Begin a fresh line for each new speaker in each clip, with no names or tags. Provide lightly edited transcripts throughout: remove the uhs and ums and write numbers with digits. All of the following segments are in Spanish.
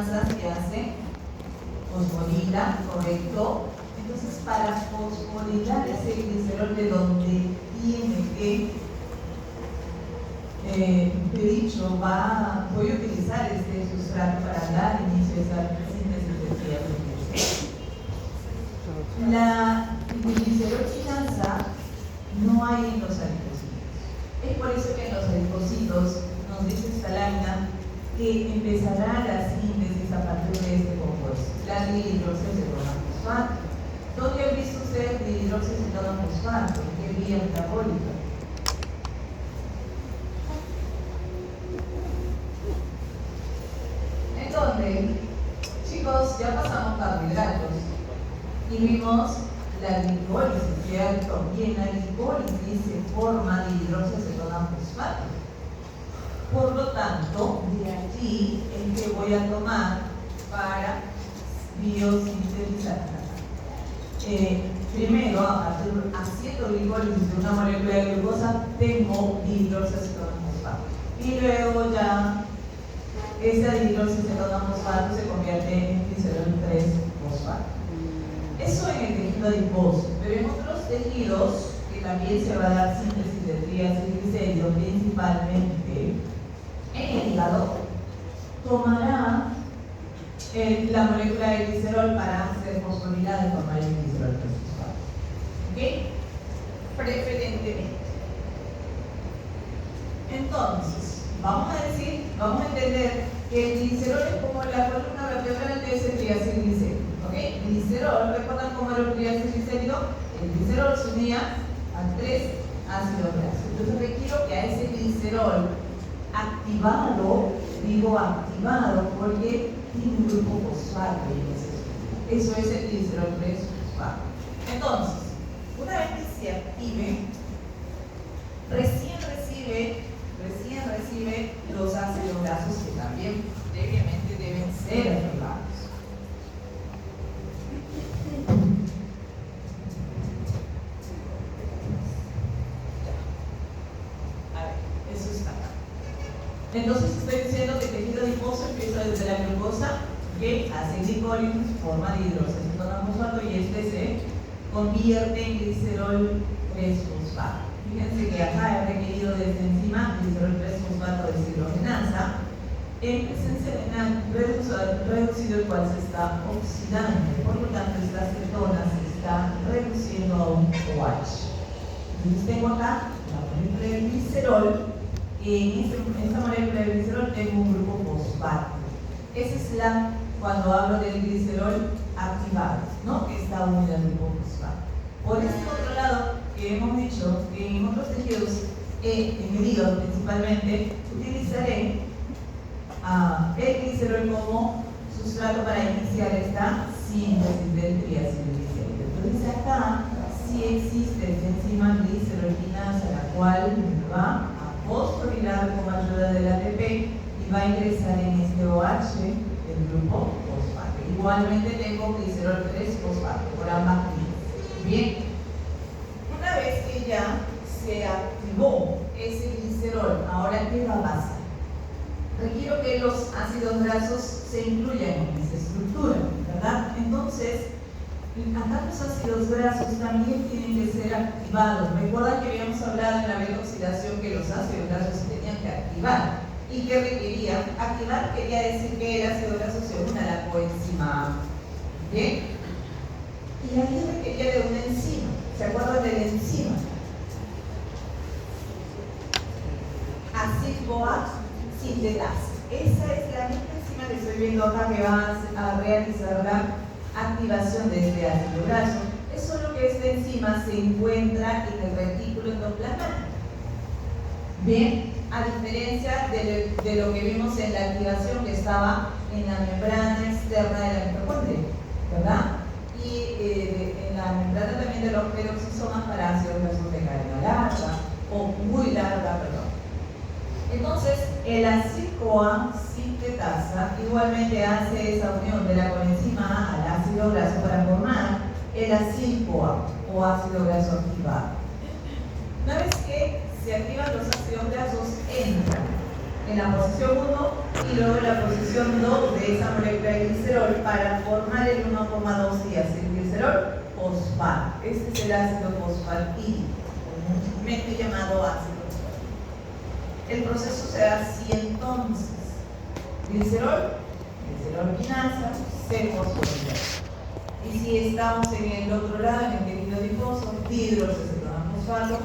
hidroxitinasa se hace fosfolila, ¿correcto? Entonces, para fosforilar ese glicerol de donde tiene que, voy a utilizar este sustrato para dar inicio a esa síntesis de triazolidina. La glicerotinasa no hay en los adipocitos. Es por eso que en los adipocitos nos dice esta lámina que empezará la síntesis a partir de este compuesto, la dihidroxicetona fosfato. ¿Dónde ha visto usted dihidroxicetona fosfato? ¿En qué vía metabólica? ¿En dónde? Chicos, ya pasamos carbohidratos y vimos la glicólisis, ¿cierto? Y en la glicólisis se forma dihidroxicetona fosfato. Por lo tanto, de aquí es que voy a tomar para biosintetizar. Primero, haciendo glicólisis de una molécula de glucosa, tengo dihidroxicetona fosfato. Y luego ya esa dihidroxicetona fosfato se convierte en glicerol 3-fosfato. Eso en el tejido adiposo, pero en otros tejidos que también se va a dar síntesis de triacilglicérido, principalmente en el hígado, tomará la molécula de glicerol para ser fosforilada y formar el glicerol 3-fosfato. ¿Ok? Preferentemente. Entonces, vamos a entender que el glicerol es como la columna vertebral de ese triacilglicérido. ¿Ok? Glicerol, ¿recuerdan cómo era el triacilglicérido? El glicerol se unía a 3 ácidos grasos. Entonces requiero que a ese glicerol activado, digo activado porque tiene un grupo fosfato y eso es el glicerol 3-fosfato. Entonces, una vez que se active, recién recibe los ácidos grasos que también previamente deben ser activados. Eso está acá. Entonces estoy diciendo que el tejido adiposo empieza desde la glucosa, que hace glicólisis, forma dihidroxicetona fosfato y este se convierte en glicerol 3-fosfato. Fíjense que acá he requerido de esta enzima glicerol 3-fosfato deshidrogenasa en presencia de NAD reducido, el cual se está oxidando. Por lo tanto, esta cetona se está reduciendo a un OH. Entonces tengo acá la molécula de glicerol. En esta molécula de glicerol tengo un grupo fosfato. Esa es cuando hablo del glicerol activado, ¿no? Que está unido al grupo fosfato. Por este otro lado, que hemos dicho que en otros tejidos, en el hígado principalmente, utilizaré el glicerol como sustrato para iniciar esta síntesis del triacilglicérido. Entonces acá sí existe esta enzima glicerolinasa, la cual va a fosforilar con ayuda del ATP y va a ingresar en este OH el grupo fosfato. Igualmente tengo glicerol 3-fosfato por ambas vías. Bien, una vez que ya se activó ese glicerol, ¿ahora qué va a pasar? Requiero que los ácidos grasos se incluyan en esa estructura, ¿verdad? Entonces, acá los ácidos grasos también tienen que ser activados. Recuerdan que habíamos hablado en la beta-oxidación que los ácidos grasos se tenían que activar. ¿Y qué requería? Activar quería decir que el ácido graso se una a la coenzima A. ¿Bien? Y ahí requería de una enzima. ¿Se acuerdan de la enzima? Acid-CoA sintetasa. Esa es la misma enzima que estoy viendo acá que va a realizar la activación de este ácido graso. Es solo que esta enzima se encuentra en el retículo endoplasmático. Bien, a diferencia de lo que vimos en la activación que estaba en la membrana externa de la mitocondria, ¿verdad? Y en la membrana también de los peroxisomas para ácidos grasos de cadena larga o muy larga, perdón. Entonces, el acid-CoA sintetasa igualmente hace esa unión de la coenzima A al ácido graso para formar el acid-CoA o ácido graso activado. Una vez que se activan los ácidos grasos, entran en la posición 1 y luego en la posición 2 de esa molécula de glicerol para formar el 1,2 diacilglicerol fosfato. Este es el ácido fosfatídico, comúnmente llamado ácido fosfatídico. El proceso se da así entonces: glicerol, glicerol quinasa, se fosforilasa. Y si estamos en el otro lado, en el tejido adiposo, dihidroxacetona fosfato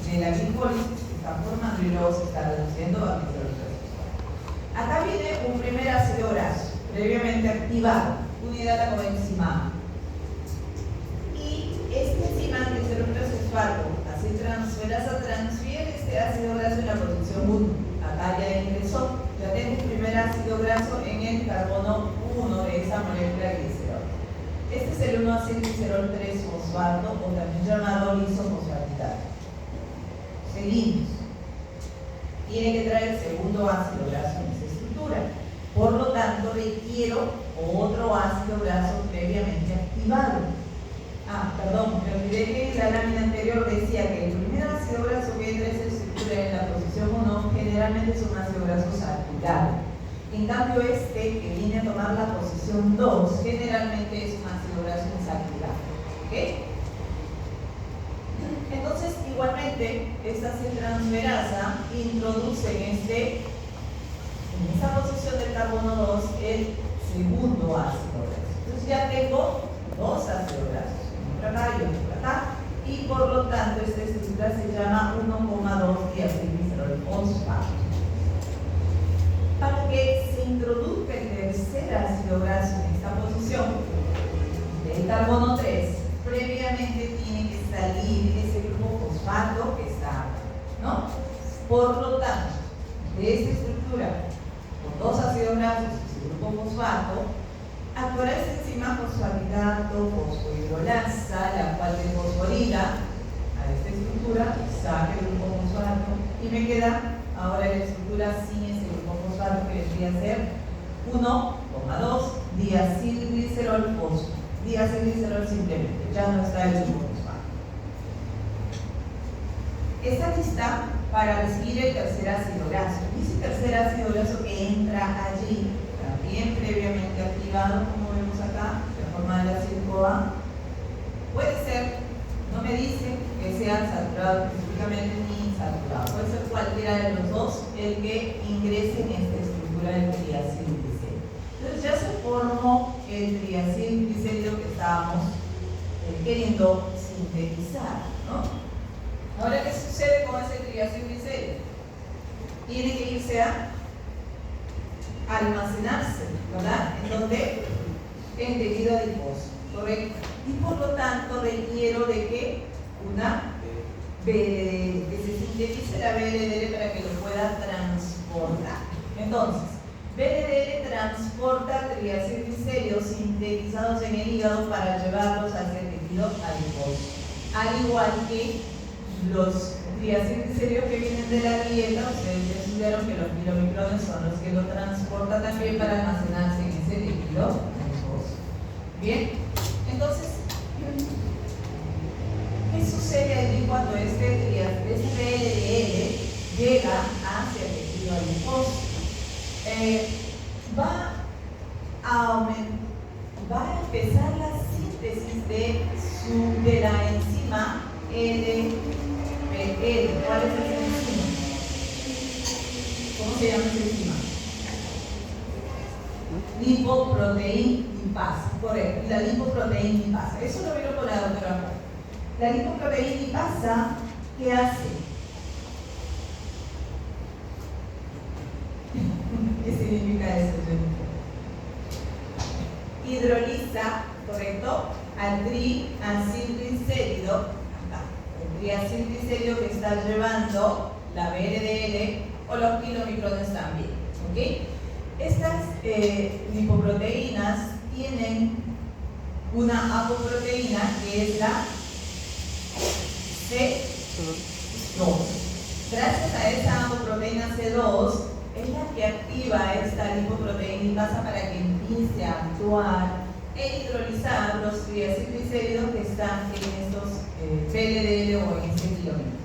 de la glicólisis que está formando y luego se está reduciendo a glicerol 3-fosfato. Acá viene un primer ácido graso previamente activado, unidad a la coenzima. Y este enzima, glicerol 3-fosfato, así transferasa, transfiere este ácido graso en la posición 1. Acá ya ingresó, ya tengo un primer ácido graso en el carbono 1 de esa molécula de glicerol. Este es el 1-acilglicerol 3-fosfato, o también llamado lisofosfatidad. Seguimos. Tiene que traer el segundo ácido graso en esa estructura. Por lo tanto, requiero otro ácido graso previamente activado. Perdón, me olvidé que en la lámina anterior decía que el primer ácido graso que entra en esa estructura en la posición 1 generalmente es un ácido graso saturado. En cambio, este que viene a tomar la posición 2 generalmente es un ácido graso insaturado. ¿Ok? Entonces, igualmente, esta transferasa introduce en esta posición del carbono 2 el segundo ácido graso. Entonces ya tengo dos ácidos grasos, uno por acá y otro por acá, y por lo tanto esta estructura se llama 1,2 diacilglicerol fosfato. Para que se introduzca el tercer ácido graso en esta posición del carbono 3, previamente tiene que salir ese grupo fosfato que está acá, ¿no? Por lo tanto, de esta estructura, con dos ácidos grasos y su grupo fosfato, actuará esta enzima fosfatidato fosfohidrolasa, la cual desfosforila a esta estructura, saca el grupo fosfato y me queda ahora la estructura sin ese grupo fosfato que vendría a ser 1,2 diacilglicerol fosfato. Diacilglicerol simplemente, ya no está el grupo fosfato. Está lista para recibir el tercer ácido graso. Y ese tercer ácido graso que entra allí, también previamente activado, como vemos acá, de forma de la CoA, puede ser, no me dice que sea saturado específicamente ni insaturado, puede ser cualquiera de los dos el que ingrese en esta estructura del triacilglicérido. Entonces ya se formó el triacilglicérido que estábamos queriendo sintetizar, ¿no? Ahora, ¿qué sucede con ese triacilglicérido? Tiene que irse a almacenarse, ¿verdad? ¿En dónde? En tejido adiposo, ¿correcto? Y por lo tanto requiero de que que se sintetice la BLDL para que lo pueda transportar. Entonces, BLDL transporta triacilglicéridos sintetizados en el hígado para llevarlos hacia el tejido adiposo. Al igual que los triacilglicéridos que vienen de la dieta, ustedes ya estudiaron que los kilomicrones son los que lo transportan también para almacenarse en ese tejido adiposo. Bien, entonces, ¿qué sucede allí cuando este BLDL llega hacia el tejido adiposo? Va a empezar la síntesis de la enzima LPL. ¿Cuál es esa enzima? ¿Cómo se llama esa enzima? Lipoproteína lipasa, correcto. La lipoproteína lipasa. Eso lo vieron con la doctora. La lipoproteína lipasa, ¿qué hace? ¿Qué significa eso? Hidroliza, ¿correcto? Al triacilglicérido, acá. El triacilglicérido que está llevando la BLDL o los kilomicrones también, ¿ok? Estas lipoproteínas tienen una apoproteína que es la C2. Gracias a esa apoproteína C2 es la que activa esta lipoproteína lipasa para que empiece a actuar e hidrolizar los triacilglicéridos que están en estos BLDL o en este kilómetro.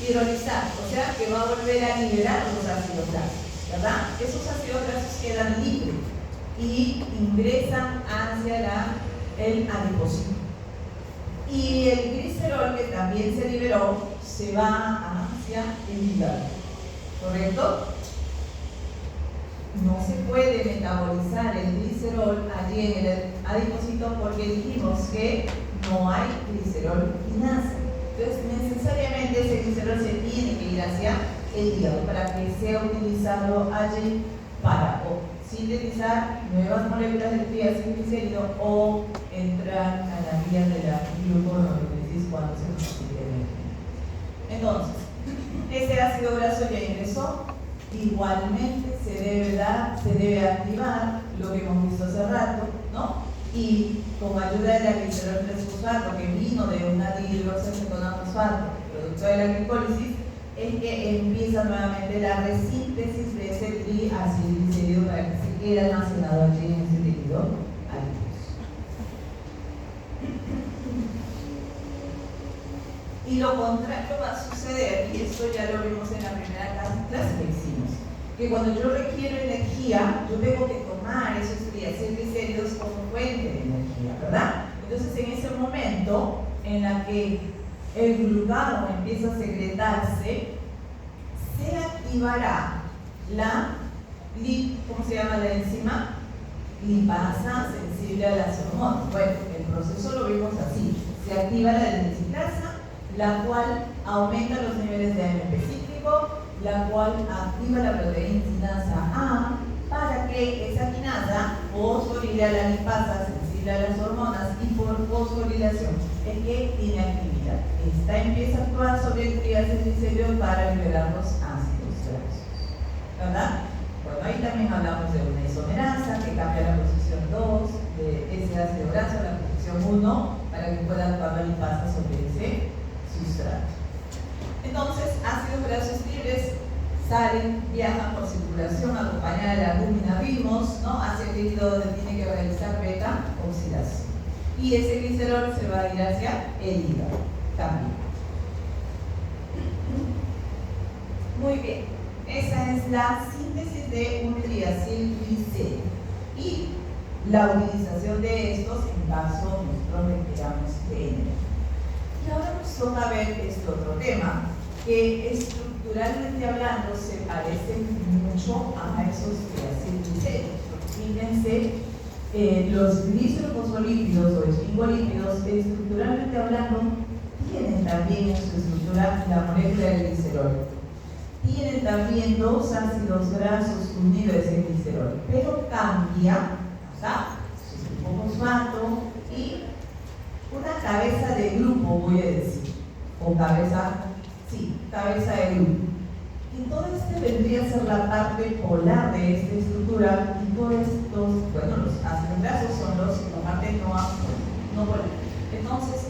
Hidrolizar, o sea que va a volver a liberar los ácidos grasos. ¿verdad? Esos ácidos grasos quedan libres y ingresan hacia el adipocito. Y el glicerol, que también se liberó, se va hacia el hígado, ¿correcto? No se puede metabolizar el glicerol allí en el adipocito porque dijimos que no hay glicerol quinasa. Entonces, necesariamente ese glicerol se tiene que ir hacia el hígado para que sea utilizado allí para sintetizar nuevas moléculas de triacilglicérido o entrar a la vía de la gluconeogénesis cuando se consigue energía. Entonces, ese ácido graso ya ingresó, igualmente se debe activar lo que hemos visto hace rato, ¿no? Y con ayuda de la glicerol 3-fosfato que vino de una dihidroxacetonato-fosfato, producto de la glicólisis, es que empieza nuevamente la resíntesis de ese triacilglicérido para que se quede almacenado allí en ese líquido adiposo. Y lo contrario va a suceder, y esto ya lo vimos en la primera clase que hicimos, que cuando yo requiero energía, yo tengo que tomar esos triacilglicéridos como fuente de energía, ¿verdad? Entonces, en ese momento en la que el glucagón empieza a secretarse, se activará ¿cómo se llama la enzima? Lipasa sensible a las hormonas. Bueno, el proceso lo vimos así. Se activa la adenosina, la cual aumenta los niveles de AMP cíclico, la cual activa la proteína quinasa A para que esa quinasa fosforile a la lipasa sensible a las hormonas y por fosforilación es que tiene actividad. Esta empieza a actuar sobre el triacilglicérido para liberar los ácidos grasos, ¿verdad? Bueno, ahí también hablamos de una isomerasa que cambia la posición 2 de ese ácido graso a la posición 1 para que pueda actuar la lipasa sobre ese sustrato. Entonces, ácidos grasos libres salen, viajan por circulación acompañada de la albúmina, vimos, ¿no? Hacia el líquido donde tiene que realizar beta oxidación. Y ese glicerol se va a ir hacia el hígado también. Muy bien, esa es la síntesis de un triacilglicérido y la utilización de estos en caso nosotros requiramos de energía. Y ahora nos toca ver este otro tema que estructuralmente hablando se parece mucho a esos triacilglicéridos. Fíjense, los glicerofosfolípidos o esfingolípidos, estructuralmente hablando, tienen también en su estructura la molécula de glicerol. Tienen también dos ácidos grasos unidos a ese glicerol, pero cambia, su grupo fosfato y una cabeza de grupo, voy a decir, o cabeza de grupo. Y todo este vendría a ser la parte polar de esta estructura, y todos estos, bueno, los ácidos grasos son la parte no polar. Entonces,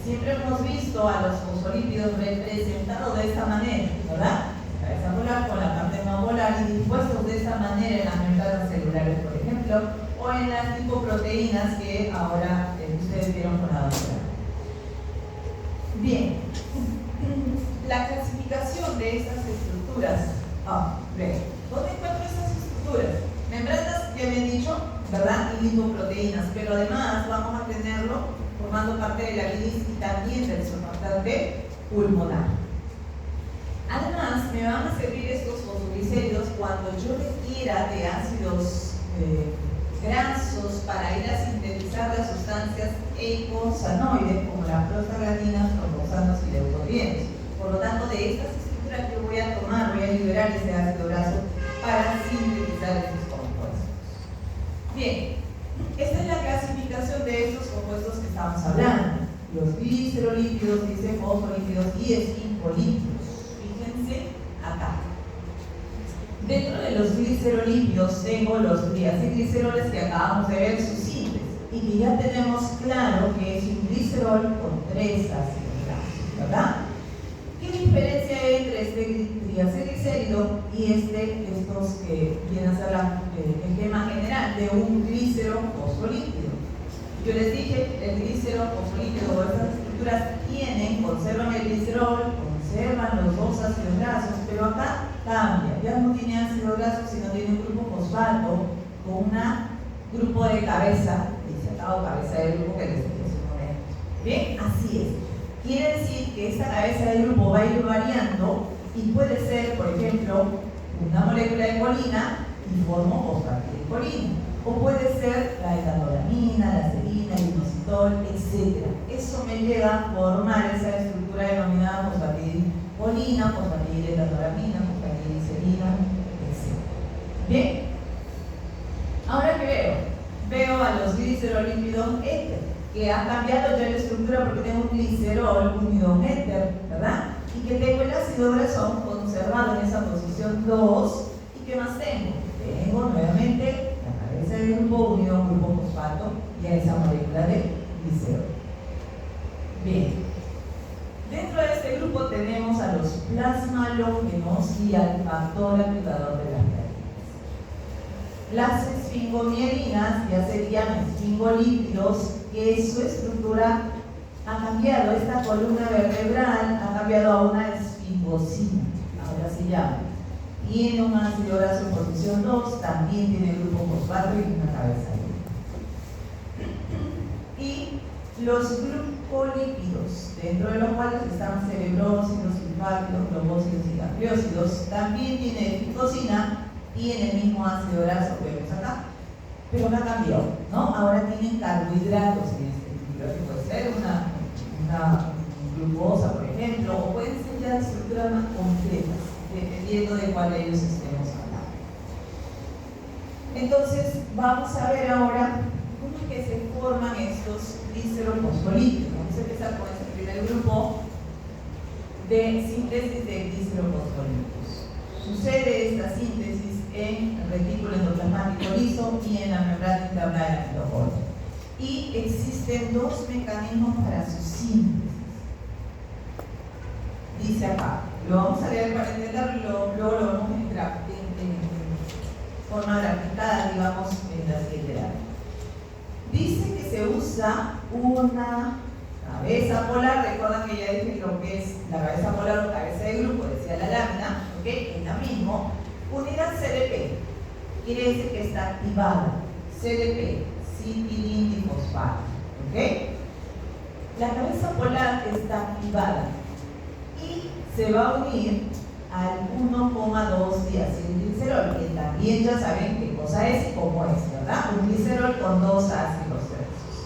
siempre hemos visto a los fosfolípidos representados de esta manera, ¿verdad? Cabeza polar con la parte no polar y dispuestos de esta manera en las membranas celulares, por ejemplo, o en las lipoproteínas que ahora ustedes vieron con la doctora. Bien, la clasificación de estas estructuras. ¿Dónde encuentro estas estructuras? Membranas, ya me he dicho, ¿verdad? Y lipoproteínas, pero además vamos a tenerlo formando parte de la bilis y también del surfactante pulmonar. Además, me van a servir estos fosfoglicéridos cuando yo requiera de ácidos grasos para ir a sintetizar las sustancias eicosanoides como las prostaglandinas, trombosanos y leucotrienos. Por lo tanto, de estas estructuras yo voy a liberar ese ácido graso para sintetizar esos compuestos. Bien, esta es la clasificación de estos compuestos que estamos hablando. Los glicerolípidos, glicerofosfolípidos y esfingolípidos. Fíjense acá. Dentro de los glicerolípidos tengo los triacilgliceroles que acabamos de ver su síntesis y que ya tenemos claro que es un glicerol con 3 ácidos grasos, ¿verdad? ¿Qué diferencia hay entre este triacilglicérido y estos que vienen a ser el esquema general de un glicerofosfolípido? Yo les dije, el glicerofosfolípido o estas estructuras conservan el glicerol, conservan los 2 ácidos grasos, pero acá cambia. Ya no tiene ácido graso, sino tiene un grupo fosfato con un grupo de cabeza, dice acá, o cabeza de grupo que les supone. Bien, así es. Quiere decir que esta cabeza de grupo va a ir variando y puede ser, por ejemplo, una molécula de colina y formo fosfatidilcolina. O puede ser la etanolamina, la serina, el inositol, etc. Eso me lleva a formar esa estructura denominada fosfatidilcolina, fosfatidiletolamina, fosfatidilserina, etc. Bien. Ahora que veo, veo a los glicerolípidos éter, que ha cambiado ya la estructura porque tengo un glicerol unido a un éter, ¿verdad? Y que tengo el ácido graso conservado en esa posición 2. ¿Y qué más tengo? Tengo nuevamente la cabeza del grupo unido a un grupo fosfato y a esa molécula de glicerol. Bien. Dentro de este grupo tenemos a los plasmalógenos y al factor activador de las proteínas. Las esfingomielinas ya serían esfingolípidos, que su estructura ha cambiado. Esta columna vertebral ha cambiado a una esfingosina. Ahora se llama. Tiene un ácido graso en posición 2, también tiene grupo fosfato y una cabeza. Y los glucolípidos, dentro de los cuales están cerebrósidos, sulfátidos, globósidos y gangliósidos, también tiene ficosina. Tiene el mismo ácido graso que vemos acá, pero no ha cambiado, ¿no? Ahora tienen carbohidratos en este equilibrio, puede ser una glucosa, por ejemplo, o pueden ser ya estructuras más completas, dependiendo de cuál de ellos estemos hablando. Entonces, vamos a ver ahora cómo es que se forman estos glicerofosfolípidos. Vamos a empezar con este primer grupo de síntesis de glicerofosfolípidos. Sucede esta síntesis en el retículo endoplasmático liso y en la membrana interna de la mitocondria. Y existen dos mecanismos para su síntesis. Dice acá, lo vamos a leer para entenderlo, luego lo vamos a entrar en forma graficada, digamos, en la siguiente edad. Dice que se usa una cabeza polar. Recuerdan que ya dije lo que es la cabeza polar o cabeza de grupo, decía la lámina, ¿ok? Es la misma. Unidad CDP, quiere decir que está activada. CDP, citilindifosfato, ¿ok? La cabeza polar está activada y se va a unir al 1,2 diacilglicerol, que también ya saben qué cosa es y cómo es, ¿verdad? Un glicerol con dos ácidos grasos.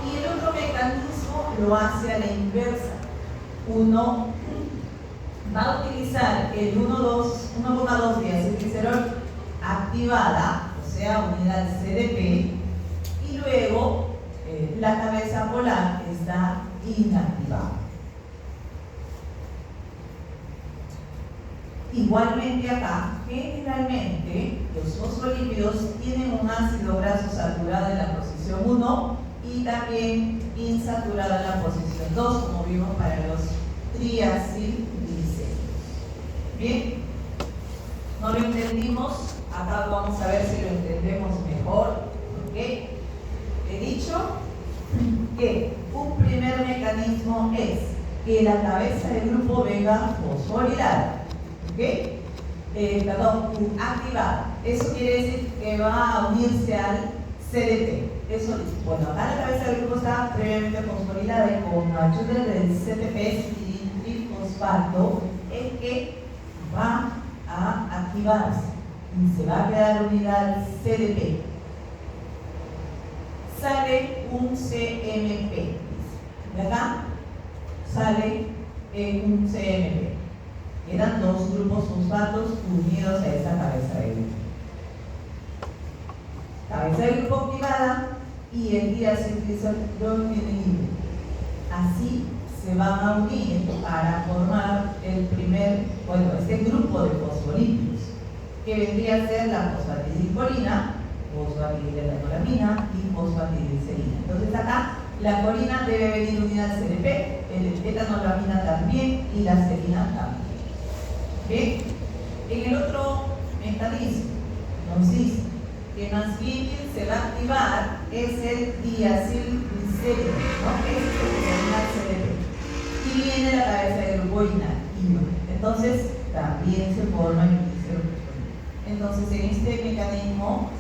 Y el otro mecanismo lo hace a la inversa. Uno va a utilizar el 1,2 diacilglicerol activada, o sea, unida al CDP, y luego la cabeza polar está inactivada. Igualmente acá, generalmente los fosfolípidos tienen un ácido graso saturado en la posición 1 y también insaturado en la posición 2, como vimos para los triacilglicéridos. Bien, no lo entendimos, acá vamos a ver si lo entendemos mejor. ¿Ok? He dicho que un primer mecanismo es que la cabeza del grupo venga fosforilada. ¿Ok? Activada. Eso quiere decir que va a unirse al CDP. Eso, bueno, acá la cabeza del grupo está previamente fosforilada y con ayuda del CTP, citilindifosfato, es que va a activarse y se va a quedar unida al CDP. Sale un CMP. ¿Verdad? Sale un CMP. Quedan dos grupos fosfatos unidos a esa cabeza de grupo. Cabeza de grupo activada y el diacilglicerol tiene libre. Así se van a unir para formar este grupo de fosfolípidos, que vendría a ser la fosfatidilcolina, fosfatidiletolamina y fosfatidilserina. Entonces acá la colina debe venir unida al CDP, el etanolamina también y la serina también. ¿Bien? En el otro mecanismo nos dice que más bien se va a activar es el diacilglicérido, ¿no? Ese es el que se llama CDP. Y viene la cabeza del grupo inactiva. Entonces, también se forma el glicero fosfolípido. Entonces, en este mecanismo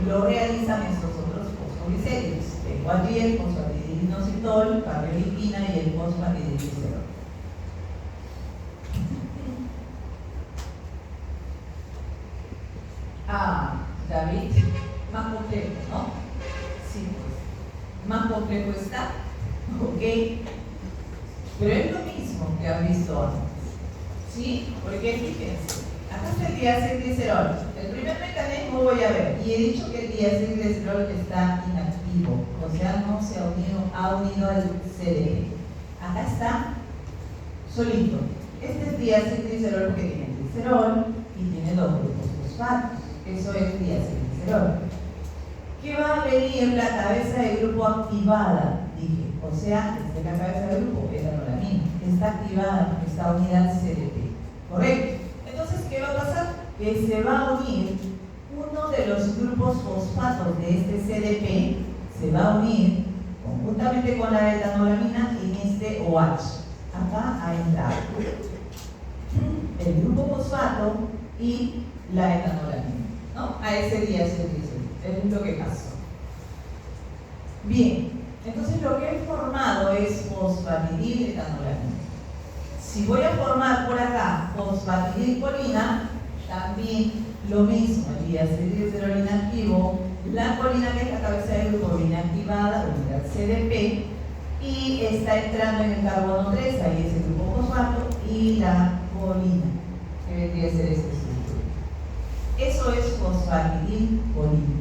lo realizan estos otros fosfoglicéridos. Tengo allí el fosfatidilinositol, cardiolipina y el fosfatidilglicerol. David, más complejo, ¿no? Sí, pues. Más complejo está, ¿ok? Pero es lo mismo que han visto antes, ¿sí? Porque fíjense, acá está el diacilglicerol. El primer mecanismo voy a ver, y he dicho que el diacilglicerol está inactivo, o sea, no se ha unido al CDP. Acá está solito. Este es diacilglicerol porque tiene glicerol y tiene dos grupos fosfatos. Eso es diacilglicerol. ¿Qué va a venir? La cabeza de grupo activada, dije. O sea, esta es la cabeza de grupo, etanolamina. Está activada, está unida al CDP. ¿Correcto? Entonces, ¿qué va a pasar? Que se va a unir uno de los grupos fosfatos de este CDP, se va a unir conjuntamente con la etanolamina en este OH. Acá ha entrado el grupo fosfato y la etanolamina, ¿no? A ese día se dice, es lo que pasó. Bien, entonces lo que he formado es fosfatidil-etanolamina. Si voy a formar por acá fosfatidilcolina, también lo mismo, el diacilglicerol inactivo, la colina, que es la cabeza del grupo, viene activada, unida al CDP, y está entrando en el carbono 3, ahí es el grupo fosfato, y la colina, que vendría a ser este círculo. Eso es fosfatidilcolina.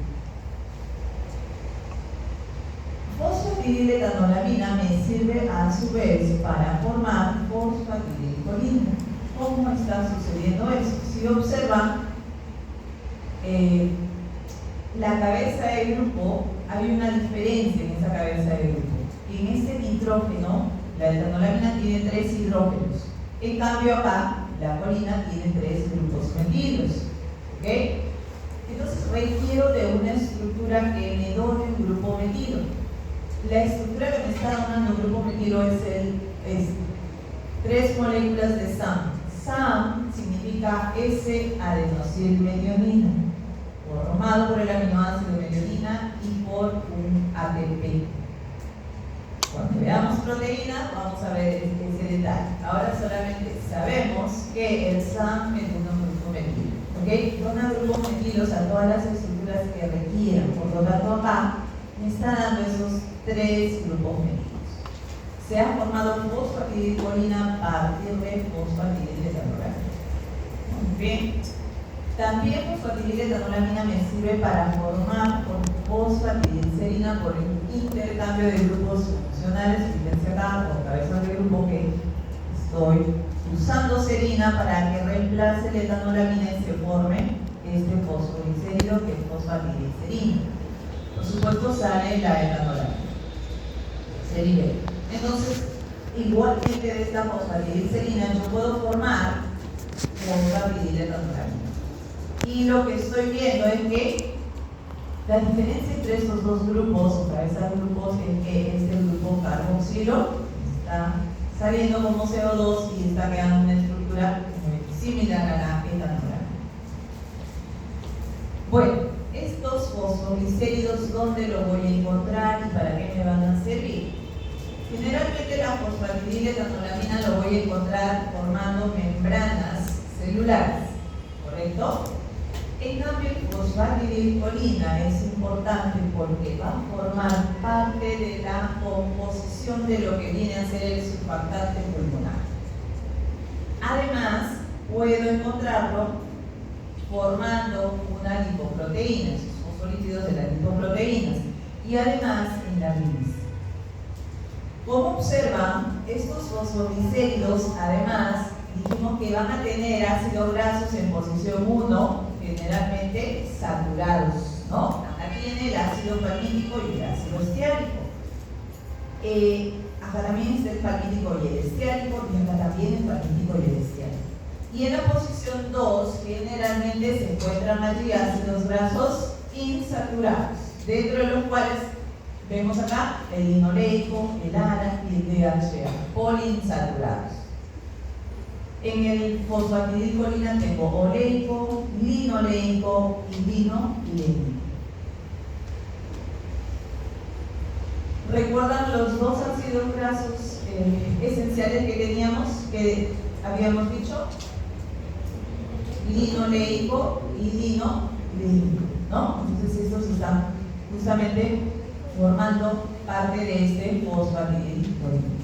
Fosfatidil-etanolamina me sirve a su vez para formar fosfatidilcolina. ¿Cómo está sucediendo eso? Si observan, la cabeza del grupo, hay una diferencia en esa cabeza del grupo. En este nitrógeno, la etanolamina tiene 3 hidrógenos. En cambio acá, la colina tiene 3 grupos metilos. ¿Ok? Entonces requiero de una estructura que me done un grupo metilo. La estructura que me está donando un grupo metilo es 3 moléculas de SAM. SAM significa S-adenosilmetionina, formado por el aminoácido metionina y por un ATP. Cuando veamos proteína, vamos a ver ese detalle. Ahora solamente sabemos que el SAM es un grupo metilo. ¿Ok? Dona grupos metilos a todas las estructuras que requieran. Por lo tanto, acá me está dando esos 3 grupos metilos. Se ha formado fosfatidilcolina a partir de fosfatidil-etanolamina. Muy bien. También fosfatidil-etanolamina me sirve para formar fosfatidilcerina por el intercambio de grupos funcionales. Fíjense acá, por cabezas de grupo, que estoy usando serina para que reemplace la etanolamina y se forme este fosfoglicérido, que es fosfatidilcerina. Por supuesto, sale la etanolamina. Se libera. Entonces, igualmente de esta fosfatidilcerina yo puedo formar fosfatidil-etanolamina. Y lo que estoy viendo es que la diferencia entre estos dos grupos, o cabezas de grupos, es que este grupo carboxilo está saliendo como CO2 y está quedando una estructura muy similar a la etanolamina. Bueno, estos fosfoglicéridos, ¿dónde los voy a encontrar y para qué me van a servir? Generalmente la fosfatidil-etanolamina lo voy a encontrar formando membranas celulares, ¿correcto? En cambio, el fosfatidilcolina es importante porque va a formar parte de la composición de lo que viene a ser el surfactante pulmonar. Además, puedo encontrarlo formando una lipoproteína, esos fosfolípidos de las lipoproteínas, y además en la bilis. Como observan, estos fosfoglicéridos, además, dijimos que van a tener ácidos grasos en posición 1, generalmente saturados, ¿no? Acá tiene el ácido palmítico y el ácido estiárico. Acá también está el palmítico y el estiárico, y acá también el palmítico y el estiárico. Y en la posición 2, generalmente se encuentran allí ácidos grasos insaturados, dentro de los cuales vemos acá el linoleico, el ARA y el DHA, poliinsaturados. En el fosfatidilcolina tengo oleico, linoleico y linolénico. ¿Recuerdan los dos ácidos grasos esenciales que teníamos, que habíamos dicho? Linoleico y linolénico, ¿no? Entonces estos están justamente formando parte de este fosfatidilcolina.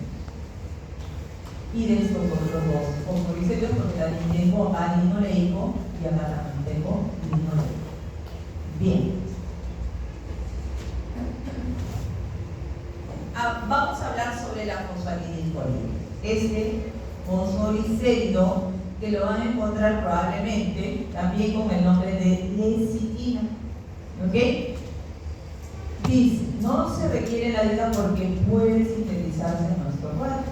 Y de estos otros dos fosfoglicéridos, porque también tengo acá linoleico y acá también tengo linoleico. Bien. Vamos a hablar sobre la fosfatidilcolina. Este fosfoglicérido que lo van a encontrar probablemente también con el nombre de lecitina. ¿Ok? Dice, no se requiere la dieta porque puede sintetizarse en nuestro cuerpo.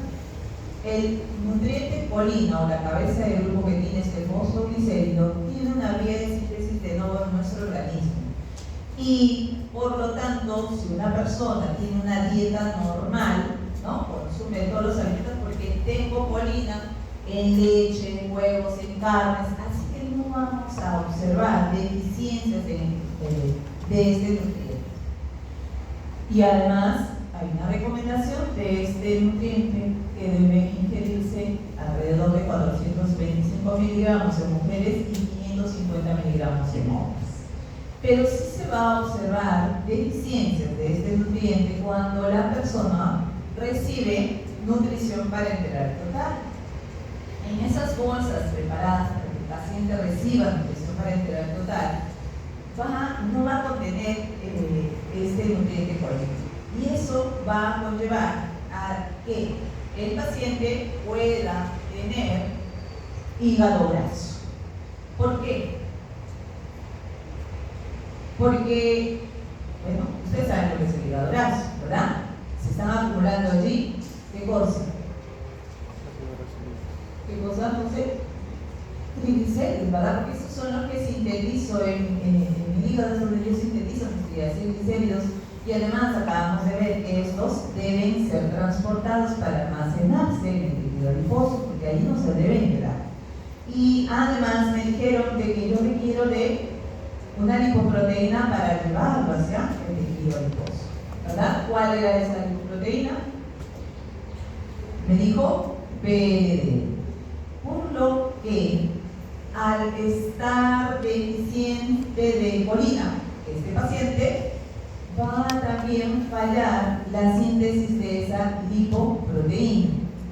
El nutriente colina o la cabeza del grupo que tiene este fosfoglicérido tiene una vía de síntesis de nuevo en nuestro organismo. Y por lo tanto, si una persona tiene una dieta normal, ¿no? Consume todos los alimentos porque tengo colina en leche, en huevos, en carnes, así que no vamos a observar deficiencias de este nutriente. Y además, hay una recomendación de este nutriente que debe ingerirse alrededor de 425 miligramos en mujeres y 550 miligramos en hombres. Pero sí se va a observar deficiencias de este nutriente cuando la persona recibe nutrición parenteral total. En esas bolsas preparadas para que el paciente reciba nutrición parenteral total, no va a contener este nutriente colina. Y eso va a conllevar a que el paciente pueda tener hígado graso. ¿Por qué? Porque, bueno, ustedes saben lo que es el hígado graso, ¿verdad? Se están acumulando allí, ¿qué cosa? ¿Qué cosa, José? Triglicéridos, ¿verdad? Porque esos son los que sintetizo en mi hígado, es donde yo sintetizo mis triglicéridos. Y además acabamos de ver que estos deben ser transportados para almacenarse en el tejido adiposo, porque ahí no se deben quedar. Y además me dijeron de que yo requiero de una lipoproteína para llevarlo hacia el tejido adiposo, ¿verdad? ¿Cuál era esa lipoproteína? Me dijo PLD. Por lo que al estar deficiente de colina, este paciente va a también fallar la síntesis de esa lipoproteína,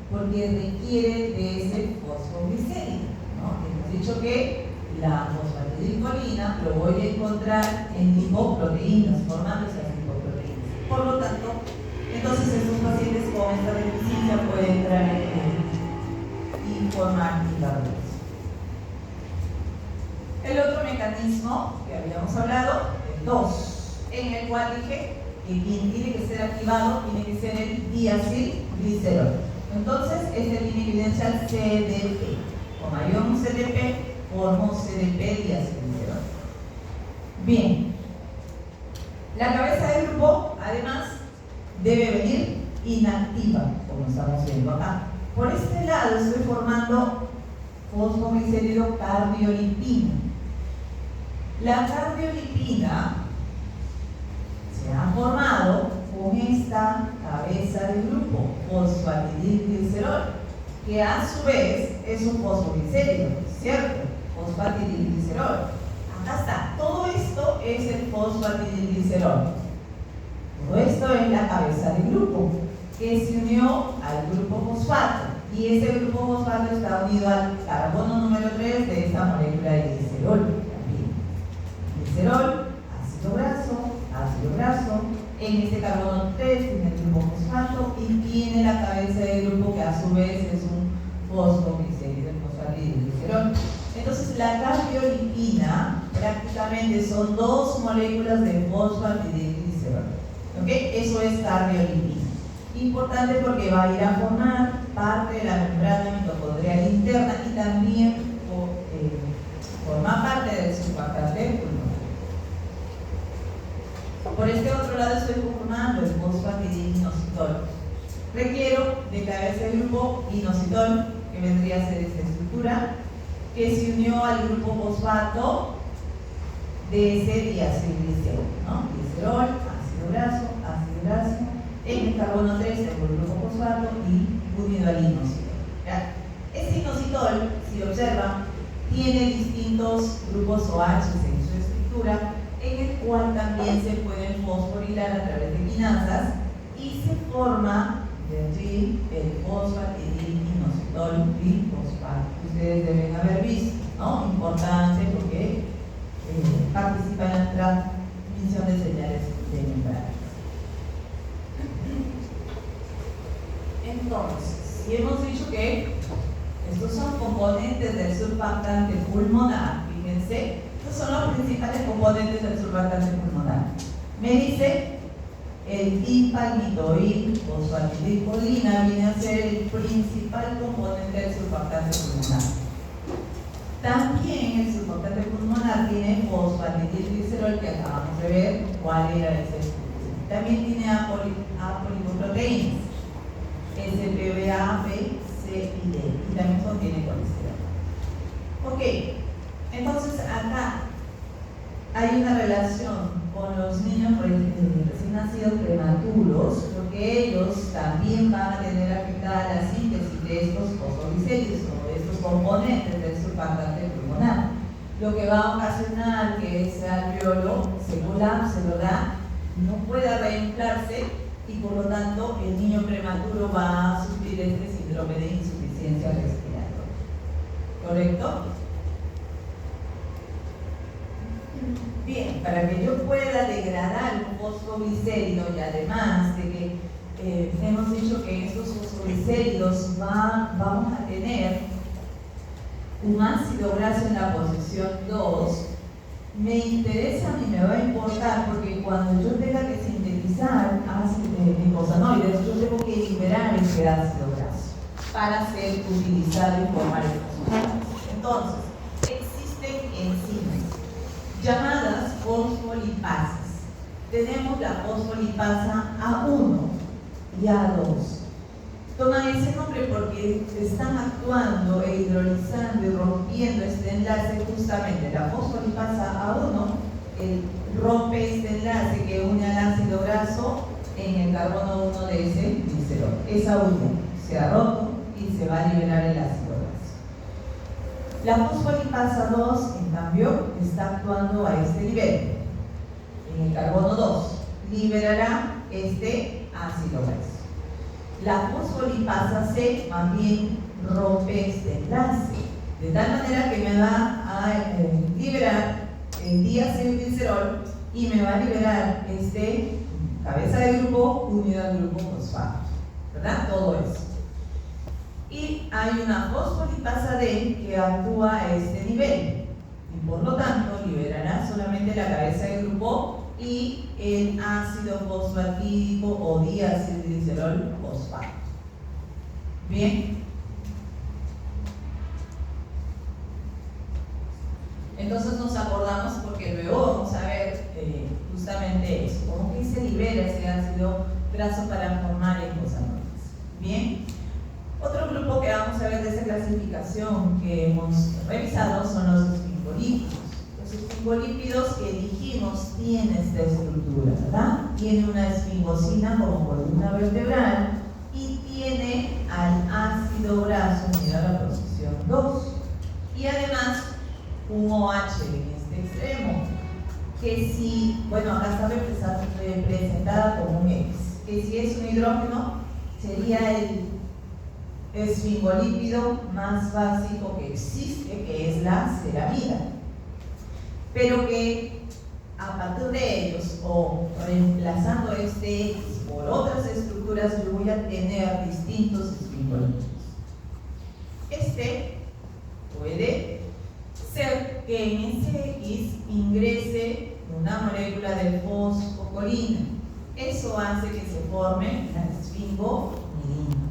porque requiere de ese fosfoglicérido, ¿no? Hemos dicho que la fosfatidilcolina lo voy a encontrar en lipoproteínas, formando esas lipoproteínas. Por lo tanto, entonces estos pacientes con esta deficiencia pueden entrar y formar hígado graso. El otro mecanismo que habíamos hablado, el 2, en el cual dije que quien tiene que ser activado tiene que ser el diacilglicerol. Entonces, este tiene evidencia CDP. Como hay un CDP, formo CDP diacilglicerol. Bien. La cabeza del grupo, además, debe venir inactiva, como estamos viendo acá. Por este lado estoy formando fosfoglicérido cardiolipina. La cardiolipina se ha formado con esta cabeza del grupo, fosfatidilglicerol, que a su vez es un fosfoglicérido, ¿cierto? Fosfatidilglicerol. Acá está, todo esto es el fosfatidilglicerol. Todo esto es la cabeza del grupo, que se unió al grupo fosfato. Y ese grupo fosfato está unido al carbono número 3 de esta molécula de glicerol. Glicerol, ácido graso, en este carbono 3 tiene el grupo fosfato y tiene la cabeza del grupo que a su vez es un fosfoglicérido, el fosfatidilglicerol. Entonces la cardiolipina prácticamente son dos moléculas de fosfatidilglicerol. ¿Ok? Eso es cardiolipina. Importante porque va a ir a formar parte de la membrana mitocondrial interna y también forma parte del surfactante pulmonar. Por este otro lado estoy formando el fosfatidilinositol. Requiero de cabeza del grupo inositol, que que vendría a ser esta estructura, que se unió al grupo fosfato de ese diacilglicerol, ¿no? Glicerol, ácido graso, en el carbono 3 tengo el grupo fosfato y unido al inositol. ¿Ya? Este inositol, si observan, tiene distintos grupos OH en su estructura, en el cual también se pueden fosforilar a través de quinasas y se forma de allí el fosfatidilinositol bifosfato. Ustedes deben haber visto, ¿no? Importante porque participa en la transmisión de señales de membranas. Entonces, si hemos dicho que estos son componentes del surfactante pulmonar, fíjense, estos son los principales componentes del surfactante pulmonar. Me dice el dipalmitoil fosfatidilcolina viene a ser el principal componente del surfactante pulmonar. También el surfactante pulmonar tiene fosfatidilglicerol, que acabamos de ver cuál era ese. También tiene apolipoproteínas, SPBA, B, C y D, y también contiene colesterol. Ok, entonces acá hay una relación con los niños recién nacidos prematuros, porque ellos también van a tener afectada la síntesis de estos fosfoglicéridos o de estos componentes del surfactante pulmonar, lo que va a ocasionar que ese alveolo se colapse, ¿verdad? No pueda reinflarse y por lo tanto el niño prematuro va a sufrir este síndrome de insuficiencia respiratoria. ¿Correcto? Bien, para que yo pueda degradar un fosfoglicérido y además de que hemos dicho que en estos fosfoglicéridos vamos a tener un ácido graso en la posición 2, me interesa y me va a importar porque cuando yo tenga que sintetizar glicosanoides, yo tengo que liberar ese ácido graso para ser utilizado y formar estas sustancias. Entonces, existen enzimas llamadas fosfolipasas. Tenemos la fosfolipasa A1 y A2. Toman ese nombre porque están actuando e hidrolizando y rompiendo este enlace justamente. La fosfolipasa A1 rompe este enlace que une al ácido graso en el carbono 1 de ese glicerol. Esa unión se ha roto y se va a liberar el ácido graso. La fosfolipasa 2, en cambio, está actuando a este nivel. En el carbono 2 liberará este ácido graso. La fosfolipasa C más bien rompe este enlace, de tal manera que me va a liberar el diacilglicerol y me va a liberar este cabeza de grupo unido al grupo fosfato, ¿verdad? Todo eso. Y hay una fosfolipasa D que actúa a este nivel y por lo tanto liberará solamente la cabeza de grupo y el ácido fosfatídico o diacilglicerol fosfato. Bien. Entonces nos acordamos porque luego vamos a ver justamente eso, cómo que se libera ese ácido graso para formar glicosanoides. Bien. Otro grupo que vamos a ver de esa clasificación que hemos revisado son los esfingolípidos. Los esfingolípidos que dijimos tienen esta estructura, ¿verdad? Tiene una esfingosina como columna vertebral y tiene al ácido graso unido a la posición 2 y además un OH en este extremo que si, bueno, acá está representada como un X, que si es un hidrógeno sería el esfingolípido más básico que existe, que es la ceramida, pero que a partir de ellos o reemplazando este X por otras estructuras yo voy a tener distintos esfingolípidos. Este puede ser que en ese X ingrese una molécula de fosfocolina. Eso hace que se forme la esfingomidina.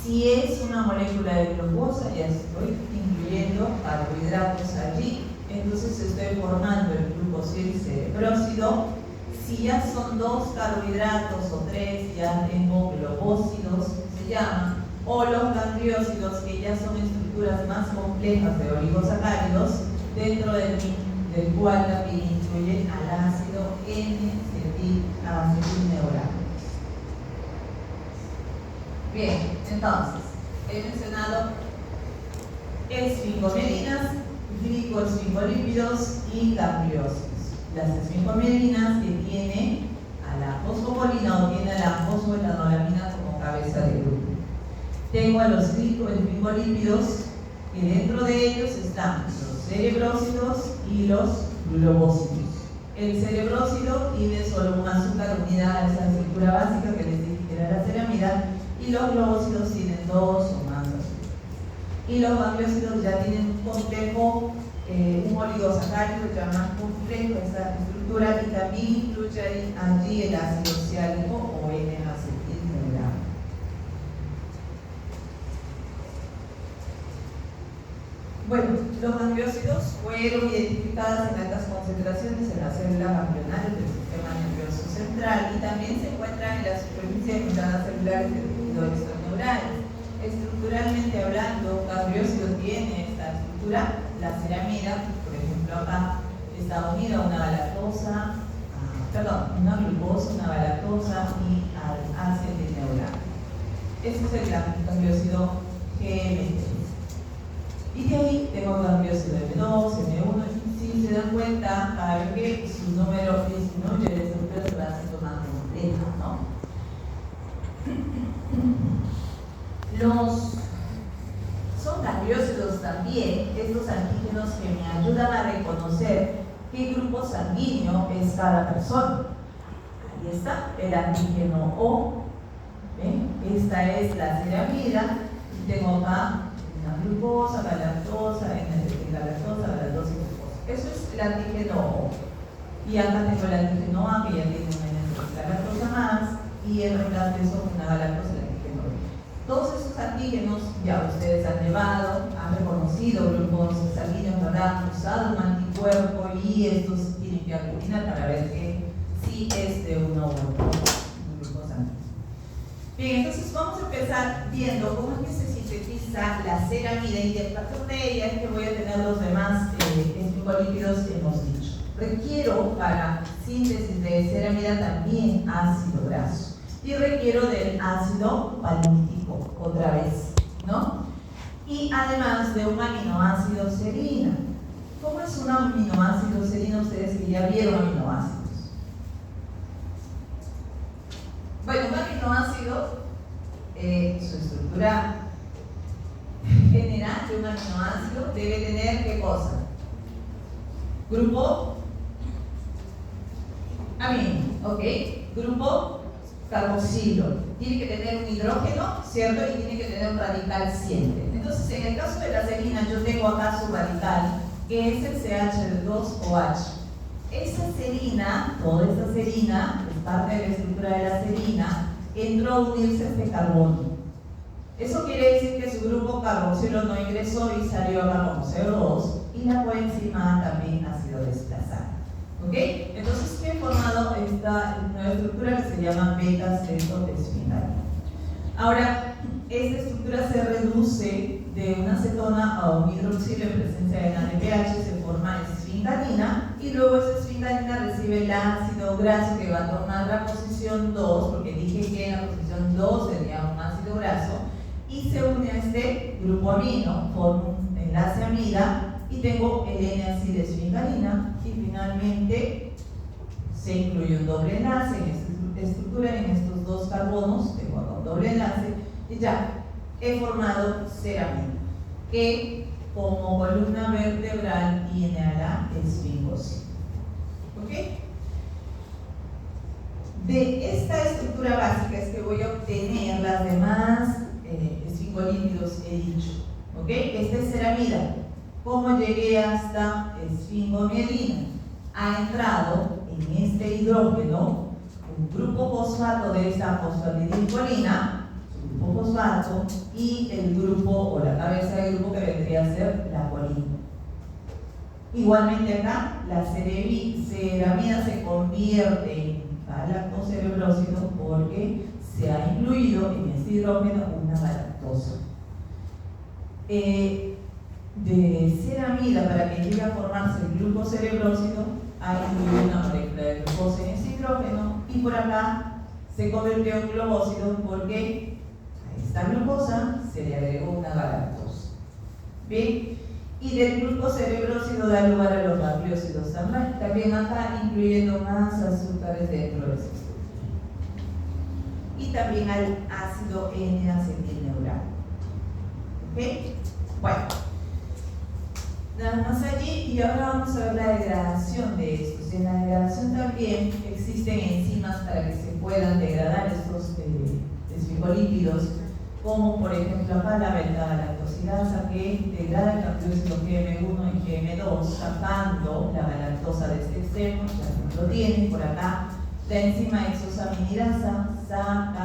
Si es una molécula de glucosa, ya estoy incluyendo carbohidratos allí, entonces estoy formando el glucosil cerebrósido. Si ya son 2 carbohidratos o 3, ya tengo globósidos, se llaman, o los gangliósidos, que ya son estructuras más complejas de oligosacáridos, dentro del cual también incluye al ácido N-acetilneurato. Bien, entonces, he mencionado esfingomielinas, glicoesfingolípidos y gangliósidos. Las esfingomielinas que tiene a la fosfopolina o tiene a la fosfoetanolamina como cabeza de grupo. Tengo a los glicoesfingolípidos, que dentro de ellos están los cerebrósidos y los globósidos. El cerebrósido tiene solo un azúcar unida a esa estructura básica que les dije que era la ceramida, y los globósidos tienen dos o más azúcares. Y los gangliósidos ya tienen un complejo, un oligosacárido ya más complejo esa estructura, y también incluye allí el ácido ciálico o N-acetilneurato. Bueno, los gangliósidos fueron identificados en altas concentraciones en las células ganglionales del sistema nervioso central, y también se encuentran en la superficie de membranas celulares del tejido extraneural. Estructuralmente hablando, gangliósido tiene esta estructura. La ceramida, por ejemplo, acá está unida a una galactosa, una glucosa, una galactosa y al acetilneurato. Este es el gangliósido GM3. Y de ahí tengo gangliósido M2, M1, y si se dan cuenta, cada vez que su número disminuye, la estructura se va haciendo más compleja, ¿no? Son gangliósidos también estos antígenos que me ayudan a reconocer qué grupo sanguíneo es cada persona. Ahí está el antígeno O. ¿Ven? Esta es la ceramida. Y tengo acá una glucosa, galactosa, N-galactosa, galactosa y glucosa. Eso es el antígeno O. Y acá tengo el antígeno A, que ya tiene una N-galactosa más, y el reemplazo son una galactosa. Todos esos antígenos ya ustedes han llevado, han reconocido grupos sanguíneos, ¿verdad? Han usado un anticuerpo, y estos tienen que acudir para ver que sí es de uno u otro grupo sanguíneo. Bien, entonces vamos a empezar viendo cómo es que se sintetiza la ceramida, y a partir de ella es que voy a tener los demás esfingolípidos que hemos dicho. Requiero para síntesis de ceramida también ácido graso, y requiero del ácido palmítico otra vez, ¿no? Y además de un aminoácido serina. ¿Cómo es un aminoácido serina? Ustedes que ya vieron aminoácidos. Bueno, un aminoácido, su estructura general de un aminoácido debe tener ¿qué cosa? Grupo amino, ¿ok? Grupo carboxilo. Tiene que tener un hidrógeno, ¿cierto? Y tiene que tener un radical siempre. Entonces, en el caso de la serina, yo tengo acá su radical, que es el CH2OH. Esa serina, toda esa serina, es parte de la estructura de la serina, entró a unirse a este carbono. Eso quiere decir que su grupo carboxilo no ingresó y salió acá como CO2, y la coenzima también ha sido desplazada. ¿Ok? Entonces, ¿qué he formado esta nueva estructura que se llama beta-cetodesfingalina? Ahora, esta estructura se reduce de una acetona a un hidroxilo en presencia de NADPH, se forma esfingalina, y luego esa esfingalina recibe el ácido graso que va a tomar la posición 2, porque dije que en la posición 2 tenía un ácido graso, y se une a este grupo amino, forma un enlace amida, y tengo el N-acilesfingalina, y finalmente se incluye un doble enlace en esta estructura, en estos dos carbonos, tengo acá un doble enlace, y ya he formado ceramida, que como columna vertebral tiene a la esfingosina. ¿Ok? De esta estructura básica es que voy a obtener las demás esfingolípidos, he dicho. ¿Ok? Esta es ceramida. ¿Cómo llegué hasta esfingomielina? Ha entrado en este hidrógeno un grupo fosfato de esta fosfatidilcolina, su grupo fosfato, y el grupo o la cabeza del grupo que vendría a ser la colina. Igualmente acá, la ceramida se convierte en galactocerebrósido porque se ha incluido en este hidrógeno una galactosa. galactosa. De ceramida, para que llegue a formarse el glucocerebrósido, hay una molécula de glucosa en ese hidrógeno, y por acá se convirtió en globósido porque a esta glucosa se le agregó una galactosa. ¿Bien? Y del glucocerebrósido da lugar a los gangliósidos también acá, incluyendo más azúcares dentro de ese estudio. Y también al ácido N-acetilneurano. ¿Ok? Bueno, nada más allí, y ahora vamos a ver la degradación de estos. En la degradación también existen enzimas para que se puedan degradar estos fosfolípidos, como por ejemplo acá la beta-galactosidasa, que degrada el gangliósido GM1 y GM2, sacando la galactosa de este extremo, ya no lo tienen por acá. La enzima exosaminidasa saca,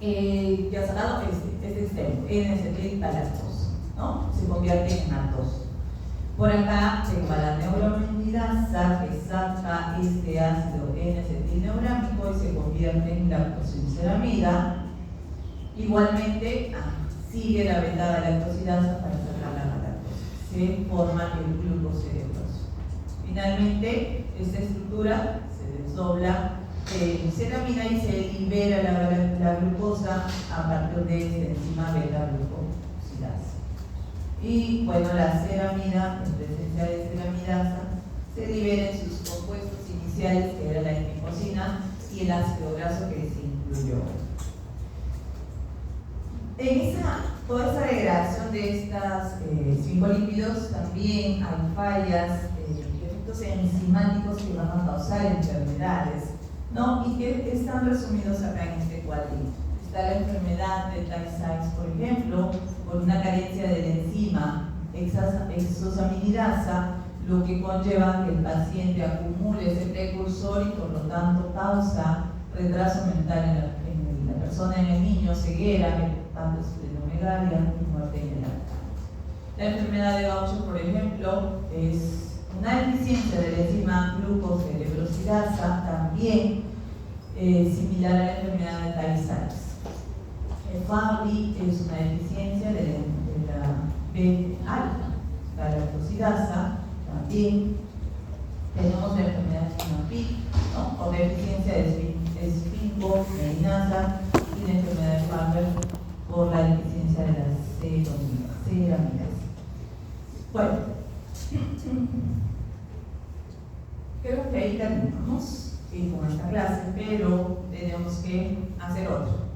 ya ha sacado este extremo, N-acetilgalactosa, ¿no? Se convierte en maltosa. Por acá tengo a la neuromenidasa, que saca este ácido N-acetilneurámico y se convierte en lactosilceramida. Igualmente sigue la beta-galactosidasa para sacar la galactosa. Se forma el glucocerebroso. Finalmente, esta estructura se desdobla en ceramida y se libera la glucosa a partir de esta enzima beta-glucosidasa. Y bueno, la ceramida, en presencia de ceramidasa, se libera en sus compuestos iniciales, que era la glicosina y el ácido graso que se incluyó. En toda esa degradación de estos fosfolípidos también hay fallas, efectos enzimáticos que van a causar enfermedades, ¿no? Y que están resumidos acá en este cuadrito. Está la enfermedad de Tay-Sachs, por ejemplo, por una carencia de la enzima exosaminidasa, lo que conlleva que el paciente acumule ese precursor y por lo tanto causa retraso mental en la persona, en el niño, ceguera, esplenomegalia y muerte en el acta. La enfermedad de Gaucher, por ejemplo, es una deficiencia de la enzima glucocerebrosidasa, también similar a la enfermedad de Tay-Sachs. El Fabry es una deficiencia de la B-alfa, la galactosidasa, también tenemos la enfermedad de Fabry, ¿no? Por deficiencia de esfingomelinasa, y la enfermedad de Fabry por la deficiencia de las ceramidas. Bueno, creo que ahí terminamos con esta clase, pero tenemos que hacer otro.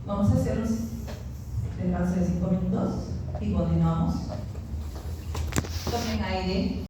Vamos a hacer un descanso de 5 minutos y continuamos. Tomen aire.